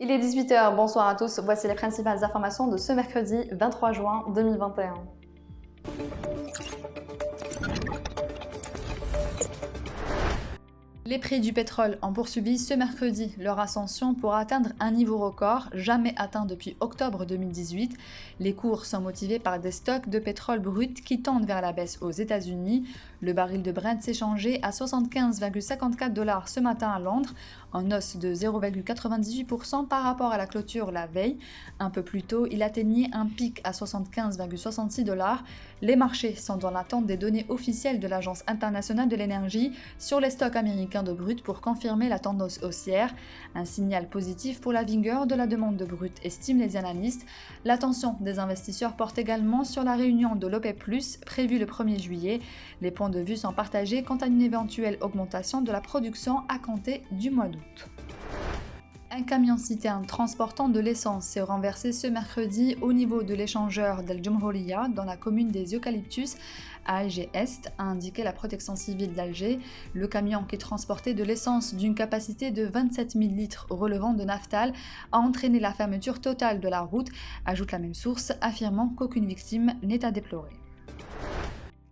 Il est 18 h, bonsoir à tous, voici les principales informations de ce mercredi 23 juin 2021. Les prix du pétrole ont poursuivi ce mercredi leur ascension pour atteindre un niveau record jamais atteint depuis octobre 2018. Les cours sont motivés par des stocks de pétrole brut qui tendent vers la baisse aux États-Unis. Le baril de Brent s'est changé à 75,54 $ ce matin à Londres, en hausse de 0,98% par rapport à la clôture la veille. Un peu plus tôt, il atteignait un pic à 75,66 $. Les marchés sont dans l'attente des données officielles de l'Agence internationale de l'énergie sur les stocks américains de brut pour confirmer la tendance haussière. Un signal positif pour la vigueur de la demande de brut, estiment les analystes. L'attention des investisseurs porte également sur la réunion de l'OPEP+, prévue le 1er juillet. Les points de vue sont partagés quant à une éventuelle augmentation de la production à compter du mois d'août. Un camion citerne transportant de l'essence s'est renversé ce mercredi au niveau de l'échangeur d'El Jumhuriya dans la commune des Eucalyptus à Alger-Est, a indiqué la protection civile d'Alger. Le camion qui transportait de l'essence d'une capacité de 27 000 litres relevant de Naftal a entraîné la fermeture totale de la route, ajoute la même source, affirmant qu'aucune victime n'est à déplorer.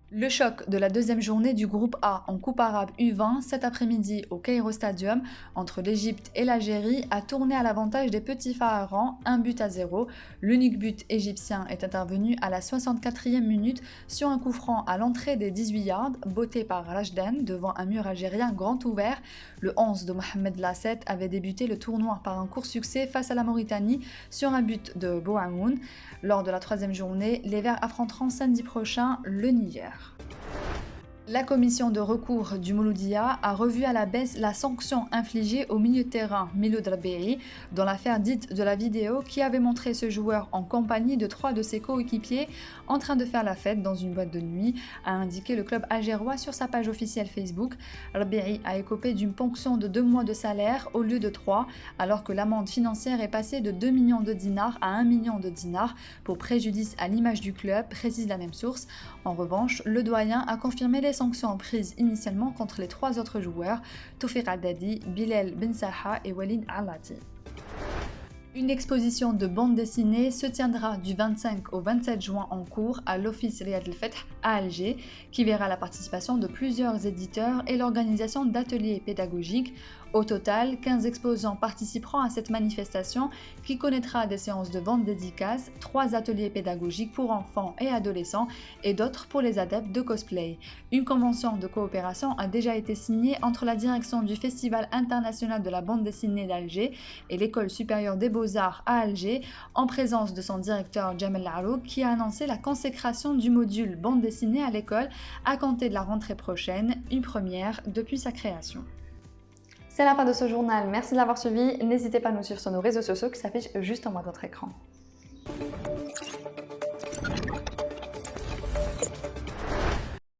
Le choc de la deuxième journée du groupe A en Coupe arabe U20 cet après-midi au Cairo Stadium entre l'Égypte et l'Algérie a tourné à l'avantage des petits pharaons, 1-0. L'unique but égyptien est intervenu à la 64e minute sur un coup franc à l'entrée des 18 yards, botté par Rajdan devant un mur algérien grand ouvert. Le 11 de Mohamed Lasset avait débuté le tournoi par un court succès face à la Mauritanie sur un but de Bouaoun. Lors de la troisième journée, les Verts affronteront samedi prochain le Niger. La commission de recours du Mouloudia a revu à la baisse la sanction infligée au milieu de terrain Miloud Rabéi dans l'affaire dite de la vidéo qui avait montré ce joueur en compagnie de 3 de ses coéquipiers en train de faire la fête dans une boîte de nuit, a indiqué le club algérois sur sa page officielle Facebook. Rabéi a écopé d'une ponction de 2 mois de salaire au lieu de 3, alors que l'amende financière est passée de 2 millions de dinars à 1 million de dinars pour préjudice à l'image du club, précise la même source. En revanche, le doyen a confirmé les sanctions prises initialement contre les 3 autres joueurs, Toufiq Haddadi, Bilal Ben Saha et Walid Alati. Une exposition de bande dessinée se tiendra du 25 au 27 juin en cours à l'Office Riyad El Fath à Alger, qui verra la participation de plusieurs éditeurs et l'organisation d'ateliers pédagogiques. Au total, 15 exposants participeront à cette manifestation qui connaîtra des séances de vente dédicaces, 3 ateliers pédagogiques pour enfants et adolescents et d'autres pour les adeptes de cosplay. Une convention de coopération a déjà été signée entre la direction du Festival international de la bande dessinée d'Alger et l'École supérieure des beaux-arts à Alger, en présence de son directeur Jamel Larouk, qui a annoncé la consécration du module bande dessinée à l'école à compter de la rentrée prochaine, une première depuis sa création. C'est la fin de ce journal, merci de l'avoir suivi. N'hésitez pas à nous suivre sur nos réseaux sociaux qui s'affichent juste en bas de votre écran.